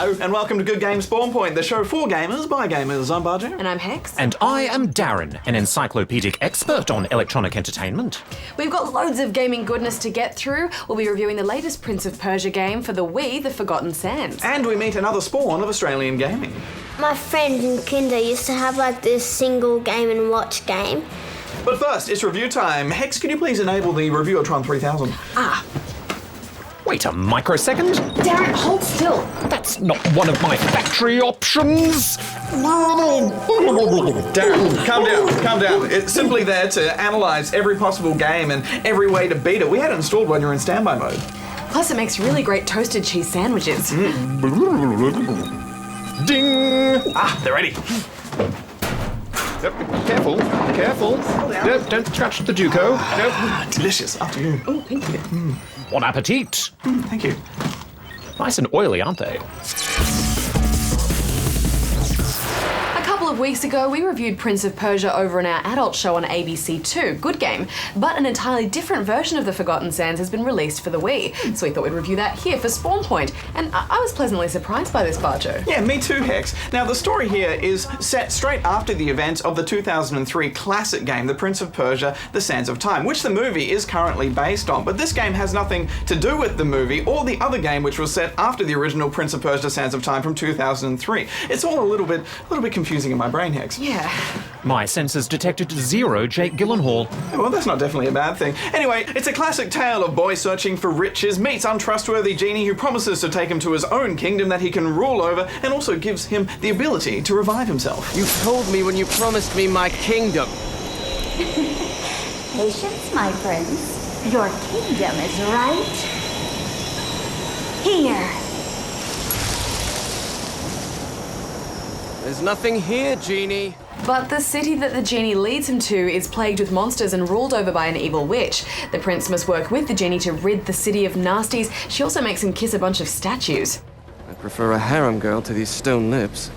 Hello, and welcome to Good Game Spawn Point, the show for gamers by gamers. I'm Bajo. And I'm Hex. And I am D.A.R.R.E.N, an encyclopedic expert on electronic entertainment. We've got loads of gaming goodness to get through. We'll be reviewing the latest Prince of Persia game for the Wii, The Forgotten Sands. And we meet another spawn of Australian gaming. My friend in kinder used to have like this single game and watch game. But first, it's review time. Hex, can you please enable the Reviewertron 3000? Wait a microsecond. D.A.R.R.E.N, hold still. That's not one of my factory options. D.A.R.R.E.N, calm down. It's simply there to analyse every possible game and every way to beat it. We had it installed when you're in standby mode. Plus, it makes really great toasted cheese sandwiches. Ding! They're ready. Careful. Nope, don't scratch the Duco. Nope. Delicious. After you. Oh, thank you. Bon appetit. Thank you. Nice and oily, aren't they? A couple of weeks ago, we reviewed Prince of Persia over in our adult show on ABC2. Good game. But an entirely different version of The Forgotten Sands has been released for the Wii. So we thought we'd review that here for Spawn Point. And I was pleasantly surprised by this, Bajo. Yeah, me too, Hex. Now, the story here is set straight after the events of the 2003 classic game, The Prince of Persia, The Sands of Time, which the movie is currently based on. But this game has nothing to do with the movie or the other game, which was set after the original Prince of Persia, Sands of Time from 2003. It's all a little bit confusing in my brain, Hex. Yeah. My sensors detected 0 Jake Gyllenhaal. Well, that's not definitely a bad thing. Anyway, it's a classic tale of boy searching for riches, meets untrustworthy genie who promises to take him to his own kingdom that he can rule over, and also gives him the ability to revive himself. You told me when you promised me my kingdom. Patience, my prince. Your kingdom is right here. There's nothing here, genie. But the city that the genie leads him to is plagued with monsters and ruled over by an evil witch. The prince must work with the genie to rid the city of nasties. She also makes him kiss a bunch of statues. I prefer a harem girl to these stone lips.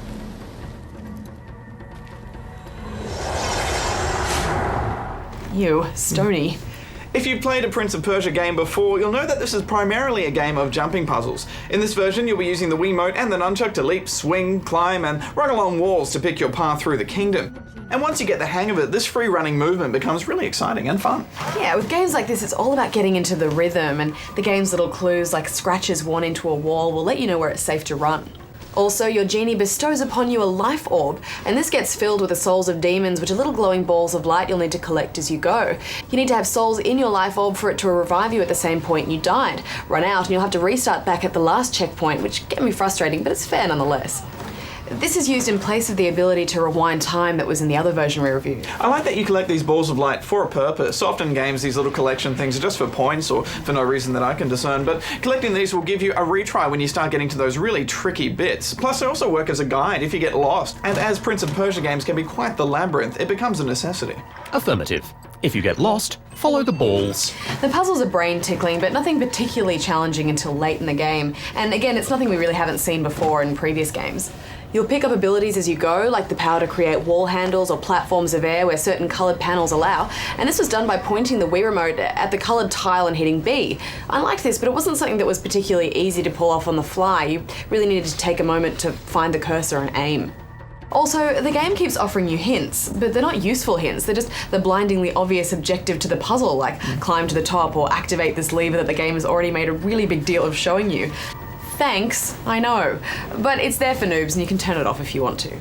Ew, stony. If you've played a Prince of Persia game before, you'll know that this is primarily a game of jumping puzzles. In this version, you'll be using the Wiimote and the nunchuck to leap, swing, climb, and run along walls to pick your path through the kingdom. And once you get the hang of it, this free-running movement becomes really exciting and fun. Yeah, with games like this, it's all about getting into the rhythm, and the game's little clues like scratches worn into a wall will let you know where it's safe to run. Also, your genie bestows upon you a life orb, and this gets filled with the souls of demons, which are little glowing balls of light you'll need to collect as you go. You need to have souls in your life orb for it to revive you at the same point you died. Run out and you'll have to restart back at the last checkpoint, which can be frustrating, but it's fair nonetheless. This is used in place of the ability to rewind time that was in the other version we reviewed. I like that you collect these balls of light for a purpose. Often in games, these little collection things are just for points or for no reason that I can discern, but collecting these will give you a retry when you start getting to those really tricky bits. Plus, they also work as a guide if you get lost. And as Prince of Persia games can be quite the labyrinth, it becomes a necessity. Affirmative. If you get lost, follow the balls. The puzzles are brain tickling, but nothing particularly challenging until late in the game. And again, it's nothing we really haven't seen before in previous games. You'll pick up abilities as you go, like the power to create wall handles or platforms of air where certain coloured panels allow, and this was done by pointing the Wii remote at the coloured tile and hitting B. I liked this, but it wasn't something that was particularly easy to pull off on the fly. You really needed to take a moment to find the cursor and aim. Also, the game keeps offering you hints, but they're not useful hints. They're just the blindingly obvious objective to the puzzle, like climb to the top or activate this lever that the game has already made a really big deal of showing you. Thanks, I know, but it's there for noobs and you can turn it off if you want to.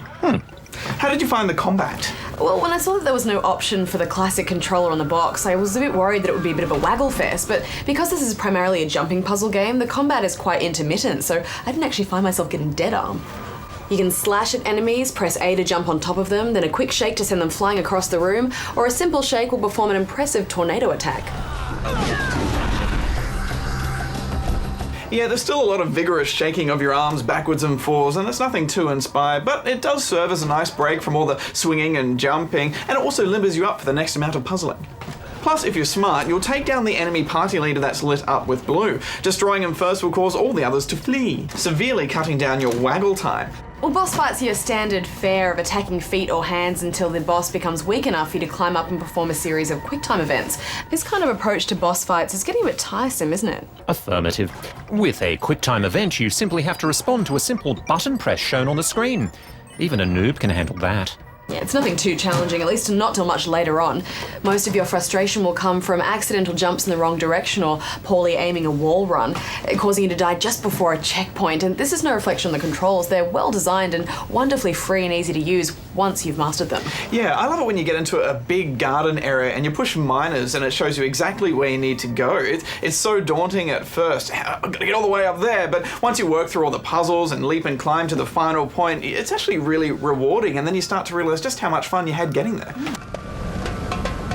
How did you find the combat? Well, when I saw that there was no option for the classic controller on the box, I was a bit worried that it would be a bit of a waggle fest, but because this is primarily a jumping puzzle game, the combat is quite intermittent, so I didn't actually find myself getting dead arm. You can slash at enemies, press A to jump on top of them, then a quick shake to send them flying across the room, or a simple shake will perform an impressive tornado attack. Yeah, there's still a lot of vigorous shaking of your arms backwards and forwards, and it's nothing too inspired, but it does serve as a nice break from all the swinging and jumping, and it also limbers you up for the next amount of puzzling. Plus, if you're smart, you'll take down the enemy party leader that's lit up with blue. Destroying him first will cause all the others to flee, severely cutting down your waggle time. Well, boss fights are your standard fare of attacking feet or hands until the boss becomes weak enough for you to climb up and perform a series of quick-time events. This kind of approach to boss fights is getting a bit tiresome, isn't it? Affirmative. With a quick-time event, you simply have to respond to a simple button press shown on the screen. Even a noob can handle that. Yeah, it's nothing too challenging, at least not till much later on. Most of your frustration will come from accidental jumps in the wrong direction or poorly aiming a wall run, causing you to die just before a checkpoint. And this is no reflection on the controls. They're well designed and wonderfully free and easy to use once you've mastered them. Yeah, I love it when you get into a big garden area and you push minors and it shows you exactly where you need to go. It's so daunting at first. I'm gonna get all the way up there, but once you work through all the puzzles and leap and climb to the final point, it's actually really rewarding, and then you start to realize just how much fun you had getting there.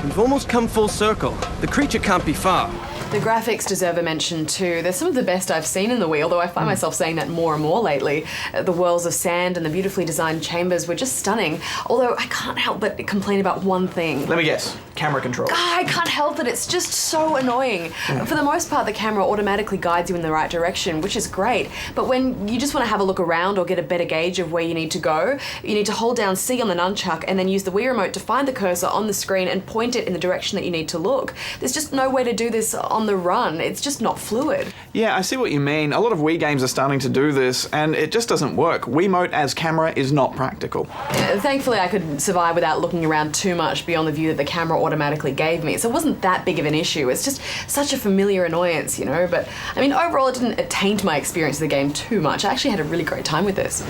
We've almost come full circle. The creature can't be far. The graphics deserve a mention too. They're some of the best I've seen in the Wii, although I find myself saying that more and more lately. The whirls of sand and the beautifully designed chambers were just stunning, although I can't help but complain about one thing. Let me guess, camera control. I can't help it, it's just so annoying. For the most part, the camera automatically guides you in the right direction, which is great, but when you just want to have a look around or get a better gauge of where you need to go, you need to hold down C on the nunchuck and then use the Wii remote to find the cursor on the screen and point it in the direction that you need to look. There's just no way to do this on the run. It's just not fluid. Yeah, I see what you mean. A lot of Wii games are starting to do this, and it just doesn't work. Wiimote as camera is not practical. Thankfully, I could survive without looking around too much beyond the view that the camera automatically gave me, so it wasn't that big of an issue. It's just such a familiar annoyance, you know, but I mean, overall it didn't taint my experience of the game too much. I actually had a really great time with this.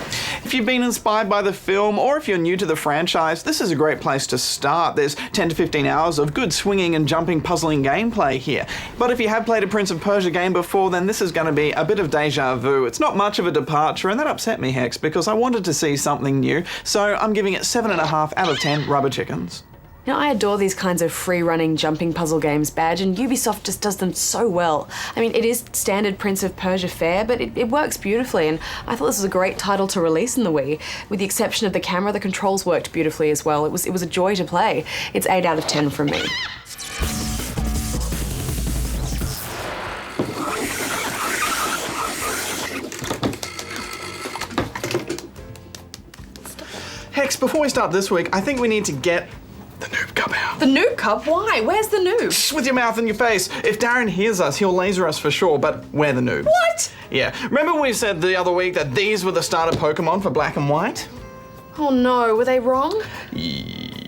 If you've been inspired by the film, or if you're new to the franchise, this is a great place to start. There's 10 to 15 hours of good swinging and jumping puzzling gameplay here. But if you have played a Prince of Persia game before, then this is going to be a bit of deja vu. It's not much of a departure, and that upset me, Hex, because I wanted to see something new, so I'm giving it 7.5 out of 10 rubber chickens. You know, I adore these kinds of free-running jumping puzzle games, Badge, and Ubisoft just does them so well. I mean, it is standard Prince of Persia fare, but it works beautifully, and I thought this was a great title to release in the Wii. With the exception of the camera, the controls worked beautifully as well. It was a joy to play. It's 8 out of 10 from me. Hex, before we start this week, I think we need to get the Noob Cup out. The Noob Cup? Why? Where's the noob? Shh, with your mouth in your face. If Darren hears us, he'll laser us for sure, but we're the noobs. What? Yeah. Remember we said the other week that these were the starter Pokemon for Black and White? Oh no, were they wrong? Yep.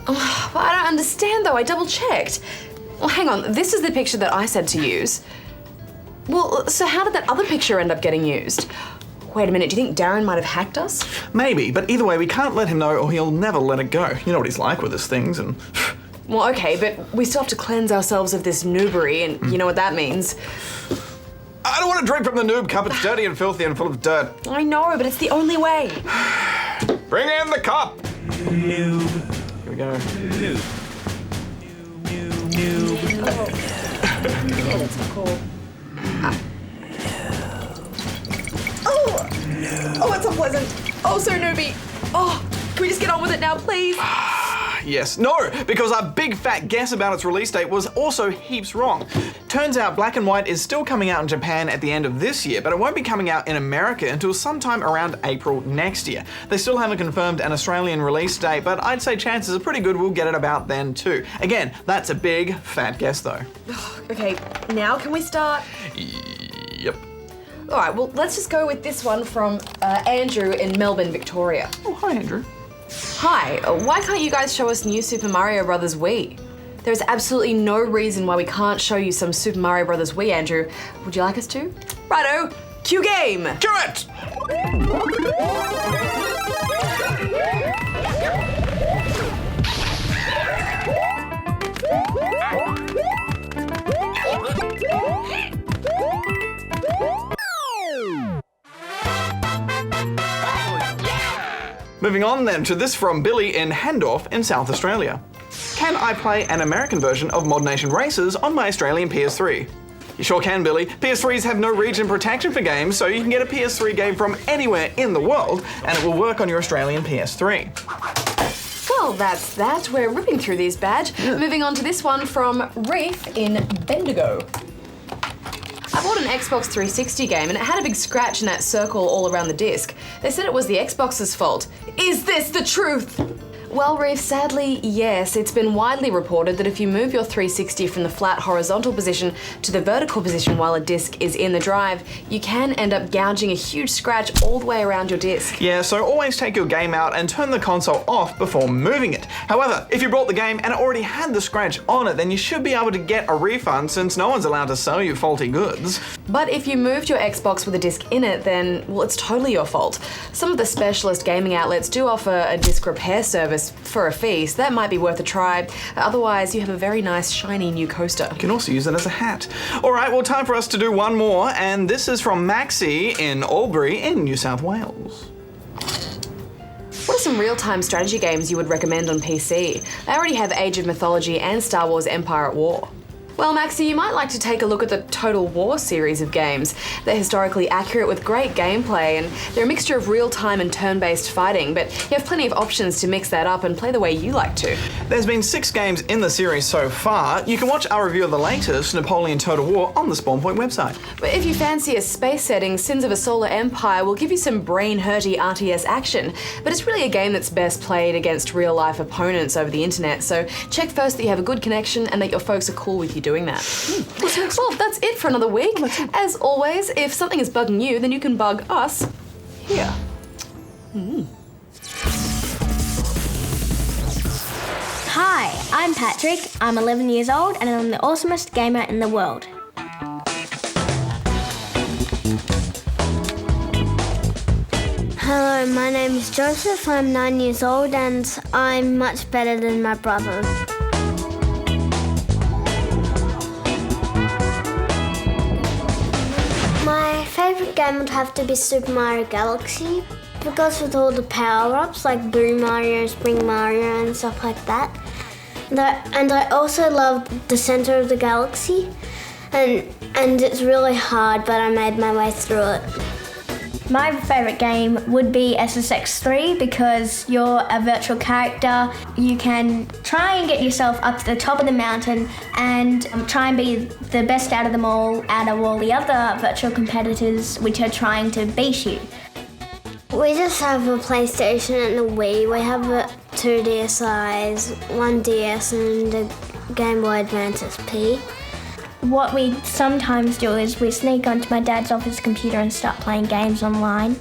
Oh, but I don't understand though, I double checked. Well, hang on, this is the picture that I said to use. Well, so how did that other picture end up getting used? Wait a minute, do you think Darren might have hacked us? Maybe, but either way, we can't let him know or he'll never let it go. You know what he's like with his things and... Well, okay, but we still have to cleanse ourselves of this noobery, and you know what that means. I don't want to drink from the Noob Cup. It's dirty and filthy and full of dirt. I know, but it's the only way. Bring in the cup! Noob. Here we go. Noob. Noob. Oh, that's not cool. Oh, it's unpleasant. Oh, so newbie. Oh, can we just get on with it now, please? Yes. No, because our big fat guess about its release date was also heaps wrong. Turns out Black and White is still coming out in Japan at the end of this year, but it won't be coming out in America until sometime around April next year. They still haven't confirmed an Australian release date, but I'd say chances are pretty good we'll get it about then too. Again, that's a big fat guess though. Okay, now can we start? Yep. All right, well, let's just go with this one from Andrew in Melbourne, Victoria. Oh, hi, Andrew. Hi, why can't you guys show us new Super Mario Bros. Wii? There's absolutely no reason why we can't show you some Super Mario Bros. Wii, Andrew. Would you like us to? Righto, cue game! Cue it! Moving on then to this from Billy in Hendorf in South Australia. Can I play an American version of Mod Nation Racers on my Australian PS3? You sure can, Billy. PS3s have no region protection for games, so you can get a PS3 game from anywhere in the world, and it will work on your Australian PS3. Well, that's that. We're ripping through these, Badge. Moving on to this one from Reef in Bendigo. I bought an Xbox 360 game and it had a big scratch in that circle all around the disc. They said it was the Xbox's fault. Is this the truth? Well, Reef, sadly, yes. It's been widely reported that if you move your 360 from the flat horizontal position to the vertical position while a disc is in the drive, you can end up gouging a huge scratch all the way around your disc. Yeah, so always take your game out and turn the console off before moving it. However, if you brought the game and it already had the scratch on it, then you should be able to get a refund since no one's allowed to sell you faulty goods. But if you moved your Xbox with a disc in it, then, well, it's totally your fault. Some of the specialist gaming outlets do offer a disc repair service for a fee, so that might be worth a try. Otherwise, you have a very nice, shiny new coaster. You can also use it as a hat. All right, well, time for us to do one more, and this is from Maxie in Albury in New South Wales. What are some real-time strategy games you would recommend on PC? They already have Age of Mythology and Star Wars Empire at War. Well, Maxie, you might like to take a look at the Total War series of games. They're historically accurate with great gameplay, and they're a mixture of real-time and turn-based fighting, but you have plenty of options to mix that up and play the way you like to. There's been 6 games in the series so far. You can watch our review of the latest, Napoleon Total War, on the Spawn Point website. But if you fancy a space setting, Sins of a Solar Empire will give you some brain-hurty RTS action, but it's really a game that's best played against real-life opponents over the internet, so check first that you have a good connection and that your folks are cool with you doing that. Well, that's it for another week. As always, if something is bugging you, then you can bug us here. Hi, I'm Patrick. I'm 11 years old and I'm the awesomest gamer in the world. Hello, my name is Joseph. I'm 9 years old and I'm much better than my brother. My favourite game would have to be Super Mario Galaxy because with all the power-ups like Blue Mario, Spring Mario and stuff like that. And I also love the centre of the galaxy and it's really hard, but I made my way through it. My favourite game would be SSX3 because you're a virtual character. You can try and get yourself up to the top of the mountain and try and be the best out of them all, out of all the other virtual competitors which are trying to beat you. We just have a PlayStation and a Wii. We have 2 DSi's, 1 DS and a Game Boy Advance SP. What we sometimes do is we sneak onto my dad's office computer and start playing games online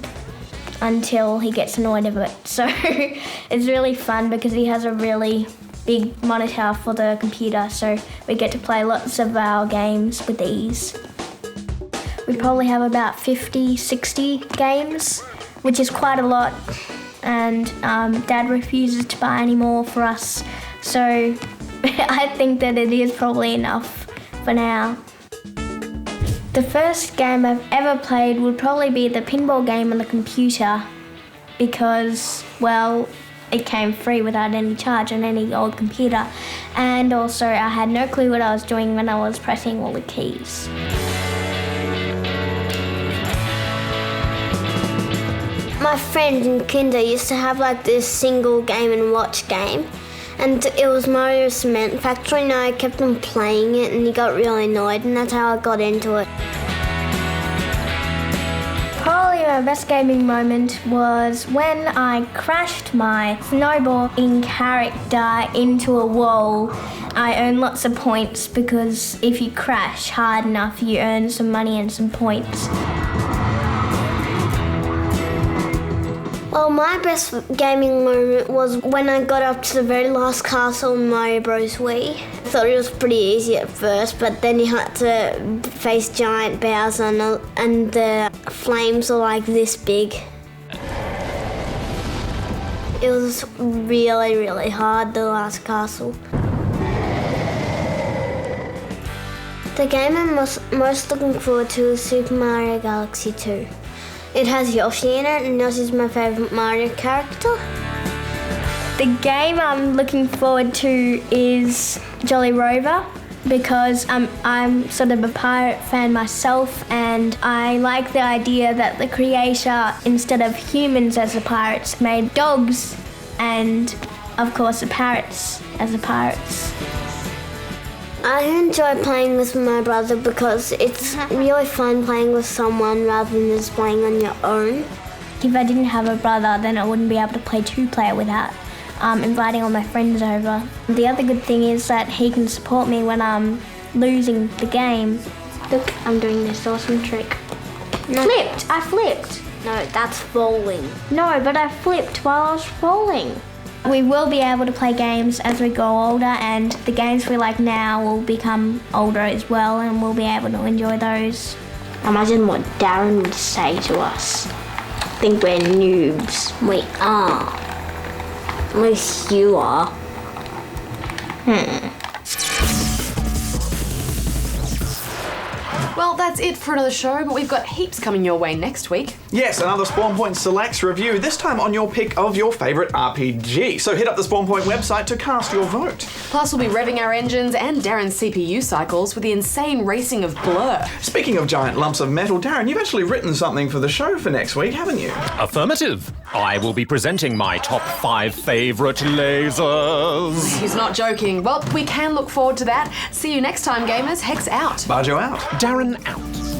until he gets annoyed of it. So it's really fun because he has a really big monitor for the computer, so we get to play lots of our games with ease. We probably have about 50, 60 games, which is quite a lot, and Dad refuses to buy any more for us, so I think that it is probably enough for now. The first game I've ever played would probably be the pinball game on the computer because, well, it came free without any charge on any old computer, and also I had no clue what I was doing when I was pressing all the keys. My friend in kinder used to have like this single game and watch game. And it was Mario Cement Factory, and I kept on playing it and he got really annoyed, and that's how I got into it. Probably my best gaming moment was when I crashed my snowball in character into a wall. I earned lots of points because if you crash hard enough, you earn some money and some points. Well, my best gaming moment was when I got up to the very last castle in Mario Bros. Wii. I thought it was pretty easy at first, but then you had to face giant Bowser and the flames are like this big. It was really, really hard, the last castle. The game I'm most looking forward to is Super Mario Galaxy 2. It has Yoshi in it, and Yoshi's my favourite Mario character. The game I'm looking forward to is Jolly Rover because I'm sort of a pirate fan myself, and I like the idea that the creator, instead of humans as the pirates, made dogs, and of course, the parrots as the pirates. I enjoy playing with my brother because it's really fun playing with someone rather than just playing on your own. If I didn't have a brother, then I wouldn't be able to play two-player without inviting all my friends over. The other good thing is that he can support me when I'm losing the game. Look, I'm doing this awesome trick. No. Flipped! I flipped! No, that's falling. No, but I flipped while I was falling. We will be able to play games as we grow older, and the games we like now will become older as well, and we'll be able to enjoy those. Imagine what Darren would say to us. Think we're noobs. We are. At least you are. Well, that's it for another show, but we've got heaps coming your way next week. Yes, another Spawn Point Selects review, this time on your pick of your favourite RPG. So hit up the Spawn Point website to cast your vote. Plus, we'll be revving our engines and Darren's CPU cycles with the insane racing of Blur. Speaking of giant lumps of metal, Darren, you've actually written something for the show for next week, haven't you? Affirmative. I will be presenting my top 5 favourite lasers. He's not joking. Well, we can look forward to that. See you next time, gamers. Hex out. Bajo out. Darren out.